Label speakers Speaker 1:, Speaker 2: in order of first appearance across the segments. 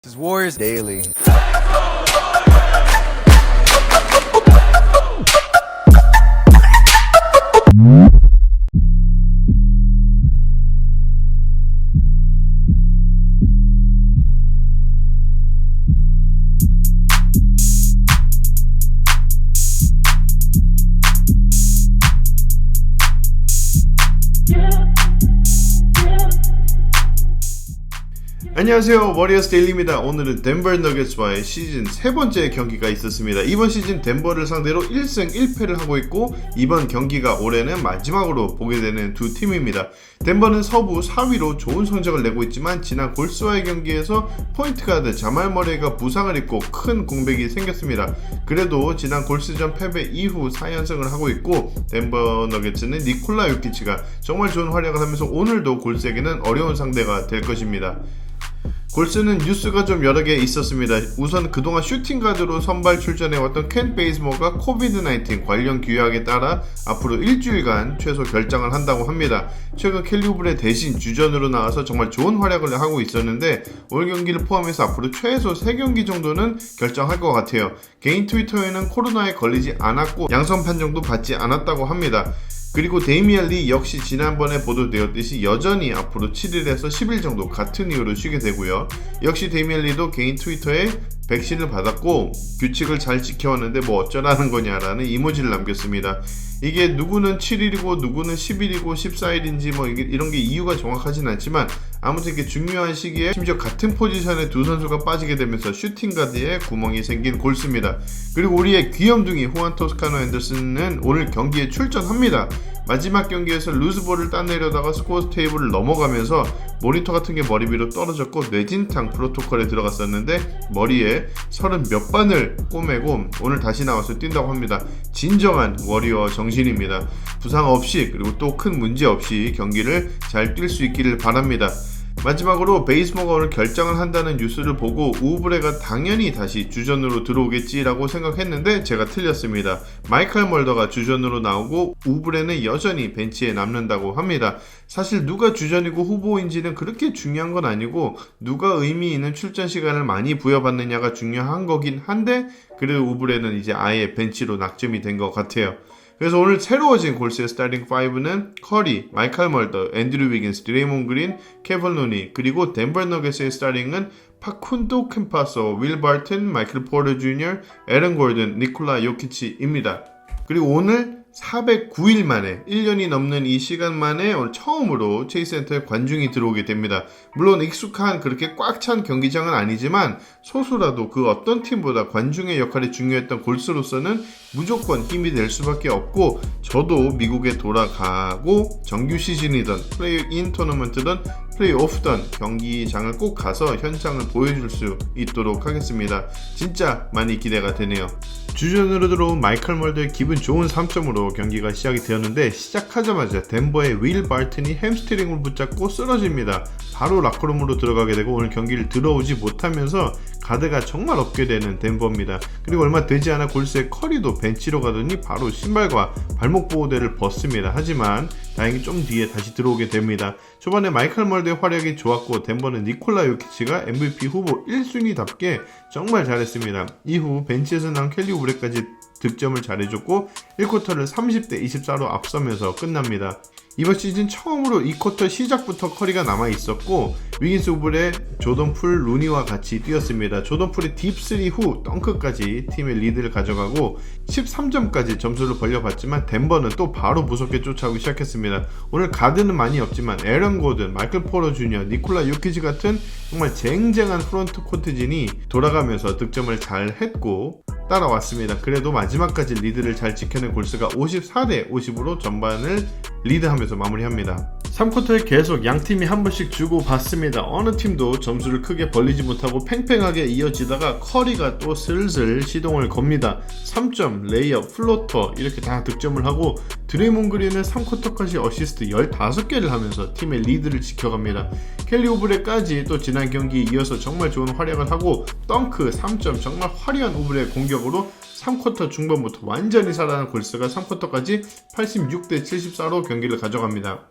Speaker 1: This is Warriors Daily.
Speaker 2: 안녕하세요, 워리어스 데일리입니다. 오늘은 덴버 너겟츠와의 시즌 세 번째 경기가 있었습니다. 이번 시즌 덴버를 상대로 1승 1패를 하고 있고, 이번 경기가 올해는 마지막으로 보게 되는 두 팀입니다. 덴버는 서부 4위로 좋은 성적을 내고 있지만, 지난 골스와의 경기에서 포인트 가드 자말 머레이가 부상을 입고 큰 공백이 생겼습니다. 그래도 지난 골스전 패배 이후 4연승을 하고 있고, 덴버 너겟츠는 니콜라 요키치가 정말 좋은 활약을 하면서 오늘도 골스에게는 어려운 상대가 될 것입니다. 골스는 뉴스가 좀 여러 개 있었습니다. 우선 그동안 슈팅가드로 선발 출전해왔던 켄 베이즈모어가 코비드-19 관련 규약에 따라 앞으로 일주일간 최소 결장을 한다고 합니다. 최근 켈리 우브레 대신 주전으로 나와서 정말 좋은 활약을 하고 있었는데, 올 경기를 포함해서 앞으로 최소 3경기 정도는 결정할 것 같아요. 개인 트위터에는 코로나에 걸리지 않았고 양성 판정도 받지 않았다고 합니다. 그리고 데이미안 리 역시 지난번에 보도되었듯이 여전히 앞으로 7일에서 10일 정도 같은 이유로 쉬게 되고요. 역시 데이미안 리도 개인 트위터에 백신을 받았고 규칙을 잘 지켜왔는데 뭐 어쩌라는 거냐라는 이모지를 남겼습니다. 이게 누구는 7일이고 누구는 10일이고 14일인지 뭐 이런 게 이유가 정확하진 않지만, 아무튼 이렇게 중요한 시기에 심지어 같은 포지션에 두 선수가 빠지게 되면서 슈팅가드에 구멍이 생긴 골스입니다. 그리고 우리의 귀염둥이 후안 토스카노 앤더슨은 오늘 경기에 출전합니다. 마지막 경기에서 루즈볼을 따내려다가 스코어 테이블을 넘어가면서 모니터 같은 게 머리 위로 떨어졌고 뇌진탕 프로토콜에 들어갔었는데, 머리에 30몇 반을 꼬매고 오늘 다시 나와서 뛴다고 합니다. 진정한 워리어 정신입니다. 부상 없이, 그리고 또 큰 문제 없이 경기를 잘 뛸 수 있기를 바랍니다. 마지막으로 베이즈모어가 오늘 결정을 한다는 뉴스를 보고 우브레가 당연히 다시 주전으로 들어오겠지라고 생각했는데 제가 틀렸습니다. 마이클 멀더가 주전으로 나오고 우브레는 여전히 벤치에 남는다고 합니다. 사실 누가 주전이고 후보인지는 그렇게 중요한 건 아니고, 누가 의미 있는 출전 시간을 많이 부여받느냐가 중요한 거긴 한데, 그래도 우브레는 이제 아예 벤치로 낙점이 된 것 같아요. 그래서 오늘 새로워진 골스의 스타팅 5는 커리, 마이클 멀더, 앤드류 위긴스, 드레이몬 그린, 케빈 루니, 그리고 덴버 너겟스의 스타팅은 파쿤도 캠파소, 윌 바튼, 마이클 포터 주니어, 에런 골든, 니콜라 요키치입니다. 그리고 오늘 409일 만에, 1년이 넘는 이 시간 만에 오늘 처음으로 체이스 센터에 관중이 들어오게 됩니다. 물론 익숙한 그렇게 꽉 찬 경기장은 아니지만, 소수라도 그 어떤 팀보다 관중의 역할이 중요했던 골스로서는 무조건 힘이 될 수밖에 없고, 저도 미국에 돌아가고 정규 시즌이든 플레이인 토너먼트든 플레이오프든 경기장을 꼭 가서 현장을 보여줄 수 있도록 하겠습니다. 진짜 많이 기대가 되네요. 주전으로 들어온 마이클 멀더의 기분 좋은 3점으로 경기가 시작이 되었는데, 시작하자마자 덴버의 윌 바튼이 햄스트링을 붙잡고 쓰러집니다. 바로 락커룸으로 들어가게 되고 오늘 경기를 들어오지 못하면서 가드가 정말 없게 되는 덴버입니다. 그리고 얼마 되지 않아 골스의 커리도 벤치로 가더니 바로 신발과 발목 보호대를 벗습니다. 하지만 다행히 좀 뒤에 다시 들어오게 됩니다. 초반에 마이클 멀더의 활약이 좋았고, 덴버는 니콜라 요키치가 MVP 후보 1순위답게 정말 잘했습니다. 이후 벤치에서 나온 켈리 우브레까지 득점을 잘해줬고 1쿼터를 30대 24로 앞서면서 끝납니다. 이번 시즌 처음으로 2쿼터 시작부터 커리가 남아있었고, 위긴스 우브레, 조던 풀, 루니와 같이 뛰었습니다. 조던 풀이 딥3 후 덩크까지 팀의 리드를 가져가고 13점까지 점수를 벌려봤지만, 덴버는 또 바로 무섭게 쫓아오기 시작했습니다. 오늘 가드는 많이 없지만 에런 고든, 마이클 포터 주니어, 니콜라 요키치 같은 정말 쟁쟁한 프론트 코트진이 돌아가면서 득점을 잘 했고 따라왔습니다. 그래도 마지막까지 리드를 잘 지켜낸 골스가 54대 50으로 전반을 리드하면서 마무리합니다. 3쿼터에 계속 양팀이 한 번씩 주고 받습니다. 어느 팀도 점수를 크게 벌리지 못하고 팽팽하게 이어지다가 커리가 또 슬슬 시동을 겁니다. 3점, 레이업, 플로터 이렇게 다 득점을 하고, 드레이몬 그린은 3쿼터까지 어시스트 15개를 하면서 팀의 리드를 지켜갑니다. 켈리 우브레까지 또 지난 경기에 이어서 정말 좋은 활약을 하고, 덩크 3점, 정말 화려한 우브레의 공격으로 3쿼터 중반부터 완전히 살아난 골스가 3쿼터까지 86대 74로 경기를 가져갑니다.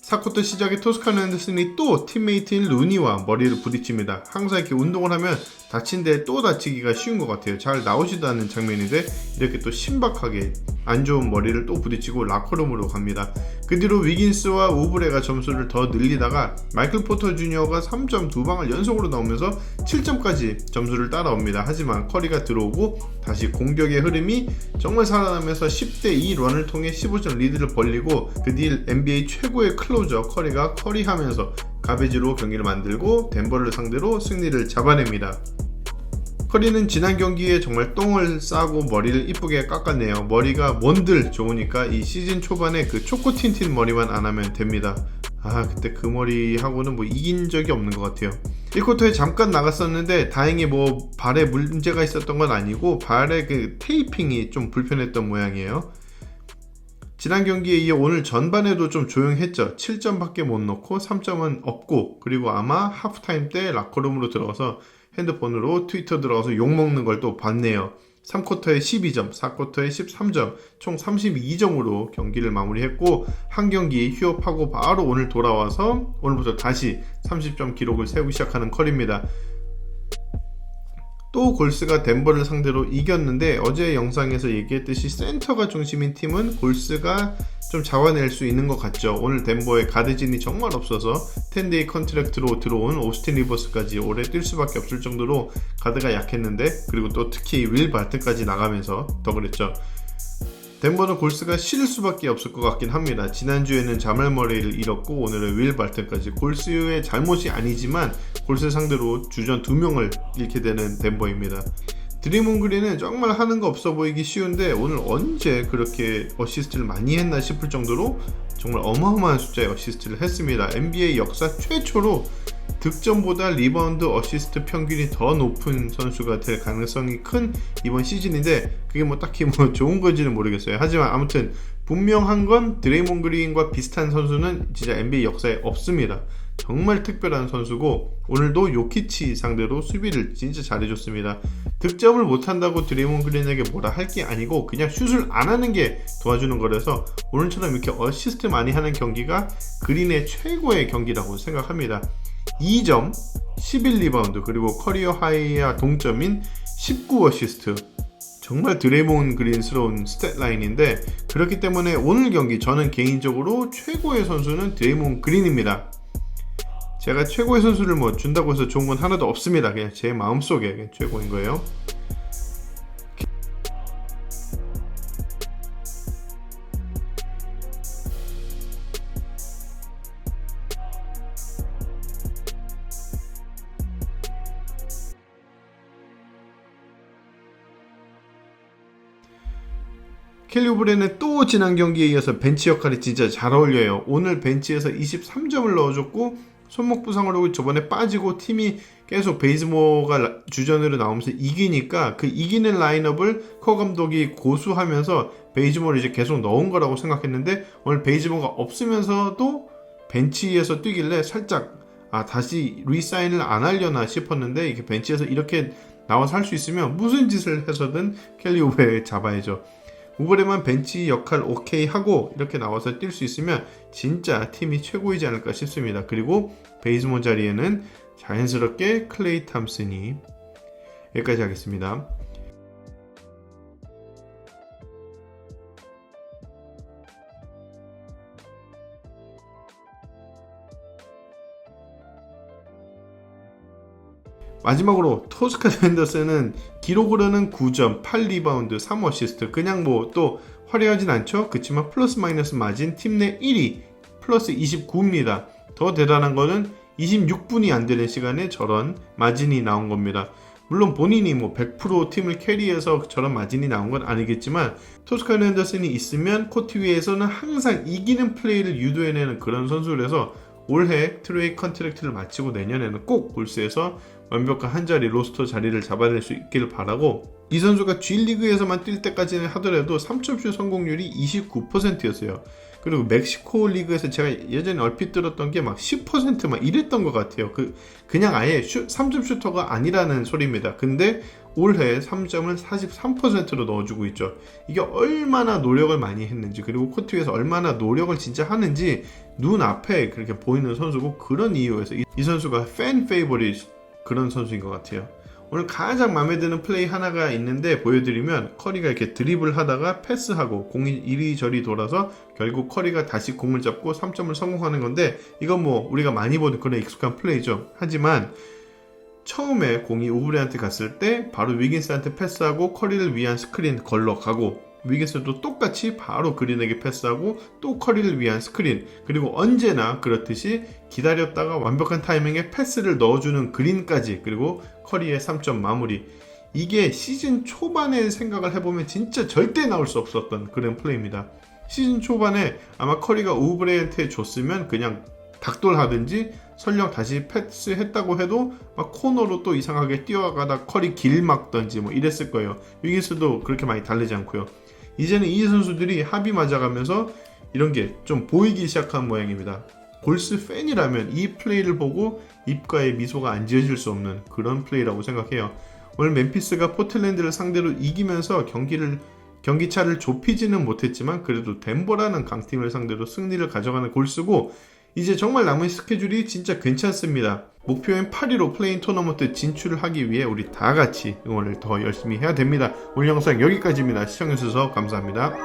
Speaker 2: 4쿼터 시작에 토스카노 핸더슨이 또 팀메이트인 루니와 머리를 부딪힙니다. 항상 이렇게 운동을 하면 다친데 또 다치기가 쉬운 것 같아요. 잘 나오지도 않는 장면인데 이렇게 또 신박하게 안 좋은 머리를 또 부딪히고 라커룸으로 갑니다. 그 뒤로 위긴스와 우브레가 점수를 더 늘리다가 마이클 포터 주니어가 3점 2방을 연속으로 넣으면서 7점까지 점수를 따라옵니다. 하지만 커리가 들어오고 다시 공격의 흐름이 정말 살아나면서 10대2 런을 통해 15점 리드를 벌리고 그 뒤 NBA 최고의 클로저 커리가 커리하면서 가베지로 경기를 만들고 덴버를 상대로 승리를 잡아냅니다. 커리는 지난 경기에 정말 똥을 싸고 머리를 이쁘게 깎았네요. 머리가 뭔들 좋으니까 이 시즌 초반에 그 초코 틴틴 머리만 안 하면 됩니다. 그때 그 머리하고는 뭐 이긴 적이 없는 것 같아요. 1쿼터에 잠깐 나갔었는데 다행히 뭐 발에 문제가 있었던 건 아니고 발에 그 테이핑이 좀 불편했던 모양이에요. 지난 경기에 이어 오늘 전반에도 좀 조용했죠. 7점밖에 못 넣고 3점은 없고, 그리고 아마 하프타임 때 라커룸으로 들어가서 핸드폰으로 트위터 들어가서 욕먹는 걸 또 봤네요. 3쿼터에 12점, 4쿼터에 13점, 총 32점으로 경기를 마무리했고 한 경기 휴업하고 바로 오늘 돌아와서 오늘부터 다시 30점 기록을 세우기 시작하는 커리입니다. 또 골스가 덴버를 상대로 이겼는데 어제 영상에서 얘기했듯이 센터가 중심인 팀은 골스가 좀 잡아낼 수 있는 것 같죠. 오늘 덴버의 가드진이 정말 없어서 10데이 컨트랙트로 들어온 오스틴 리버스까지 오래 뛸 수밖에 없을 정도로 가드가 약했는데, 그리고 또 특히 윌 발튼까지 나가면서 더 그랬죠. 덴버는 골스가 쉴 수밖에 없을 것 같긴 합니다. 지난주에는 자말 머레이를 잃었고 오늘은 윌 발튼까지. 골스의 잘못이 아니지만 골스 상대로 주전 2명을 잃게 되는 덴버입니다. 드리몬 그린은 정말 하는 거 없어 보이기 쉬운데 오늘 언제 그렇게 어시스트를 많이 했나 싶을 정도로 정말 어마어마한 숫자의 어시스트를 했습니다. NBA 역사 최초로 득점보다 리바운드 어시스트 평균이 더 높은 선수가 될 가능성이 큰 이번 시즌인데, 그게 뭐 딱히 뭐 좋은 건지는 모르겠어요. 하지만 아무튼 분명한 건 드레이몬 그린과 비슷한 선수는 진짜 NBA 역사에 없습니다. 정말 특별한 선수고 오늘도 요키치 상대로 수비를 진짜 잘해줬습니다. 득점을 못한다고 드레이몬 그린에게 뭐라 할 게 아니고 그냥 슛을 안 하는 게 도와주는 거라서 오늘처럼 이렇게 어시스트 많이 하는 경기가 그린의 최고의 경기라고 생각합니다. 2점, 11리바운드, 그리고 커리어 하이와 동점인 19어시스트. 정말 드레이몬 그린스러운 스탯라인인데, 그렇기 때문에 오늘 경기 저는 개인적으로 최고의 선수는 드레이몬 그린입니다. 제가 최고의 선수를 뭐 준다고 해서 좋은 건 하나도 없습니다. 그냥 제 마음속에 최고인 거예요. 켈리 오브레는 또 지난 경기에 이어서 벤치 역할이 진짜 잘 어울려요. 오늘 bench에서 23점을 넣어줬고 손목 부상을 하고 저번에 빠지고 팀이 계속 베이즈모어가 주전으로 나오면서 이기니까 그 이기는 라인업을 커 감독이 고수하면서 베이즈모어를 이제 계속 넣은 거라고 생각했는데 오늘 베이즈모어가 없으면서도 벤치에서 뛰길래 살짝 다시 리사인을 안 하려나 싶었는데, 이게 벤치에서 이렇게 나와서 할 수 있으면 무슨 짓을 해서든 켈리 오브레 잡아야죠. 우브레만 벤치 역할 오케이 하고 이렇게 나와서 뛸 수 있으면 진짜 팀이 최고이지 않을까 싶습니다. 그리고 베이즈모 자리에는 자연스럽게 클레이 탐슨이. 여기까지 하겠습니다. 마지막으로 토스카노 핸더슨은 기록으로는 9점, 8리바운드, 3어시스트. 그냥 뭐 또 화려하진 않죠. 그치만 플러스 마이너스 마진 팀 내 1위, 플러스 29입니다. 더 대단한 거는 26분이 안 되는 시간에 저런 마진이 나온 겁니다. 물론 본인이 뭐 100% 팀을 캐리해서 저런 마진이 나온 건 아니겠지만 토스카노 핸더슨이 있으면 코트 위에서는 항상 이기는 플레이를 유도해내는 그런 선수라서 올해 트레이 컨트랙트를 마치고 내년에는 꼭 골스에서 완벽한 한 자리 로스터 자리를 잡아낼 수 있기를 바라고, 이 선수가 G리그에서만 뛸 때까지는 하더라도 3점슛 성공률이 29%였어요. 그리고 멕시코 리그에서 제가 예전에 얼핏 들었던 게 막 10% 막 이랬던 것 같아요. 그냥 아예 3점 슈터가 아니라는 소리입니다. 근데 올해 3점을 43%로 넣어주고 있죠. 이게 얼마나 노력을 많이 했는지, 그리고 코트 위에서 얼마나 노력을 진짜 하는지 눈앞에 그렇게 보이는 선수고, 그런 이유에서 이 선수가 팬 페이보릿 그런 선수인 것 같아요. 오늘 가장 마음에 드는 플레이 하나가 있는데 보여드리면, 커리가 이렇게 드리블 하다가 패스하고 공이 이리저리 돌아서 결국 커리가 다시 공을 잡고 3점을 성공하는 건데, 이건 뭐 우리가 많이 보는 그런 익숙한 플레이죠. 하지만 처음에 공이 우브레한테 갔을 때 바로 위긴스한테 패스하고 커리를 위한 스크린 걸러가고, 위긴스도 똑같이 바로 그린에게 패스하고 또 커리를 위한 스크린, 그리고 언제나 그렇듯이 기다렸다가 완벽한 타이밍에 패스를 넣어주는 그린까지, 그리고 커리의 3점 마무리. 이게 시즌 초반에 생각을 해보면 진짜 절대 나올 수 없었던 그런 플레이입니다. 시즌 초반에 아마 커리가 우브레한테 줬으면 그냥 닥돌하든지 설령 다시 패스했다고 해도 막 코너로 또 이상하게 뛰어가다 커리 길 막던지 뭐 이랬을 거예요. 위기스도 그렇게 많이 다르지 않고요. 이제는 이 선수들이 합이 맞아가면서 이런 게 좀 보이기 시작한 모양입니다. 골스 팬이라면 이 플레이를 보고 입가에 미소가 안 지어질 수 없는 그런 플레이라고 생각해요. 오늘 멤피스가 포틀랜드를 상대로 이기면서 경기차를 좁히지는 못했지만 그래도 덴버라는 강팀을 상대로 승리를 가져가는 골스고, 이제 정말 남은 스케줄이 진짜 괜찮습니다. 목표인 8위로 플레인 토너먼트 진출을 하기 위해 우리 다 같이 응원을 더 열심히 해야 됩니다. 오늘 영상 여기까지입니다. 시청해주셔서 감사합니다.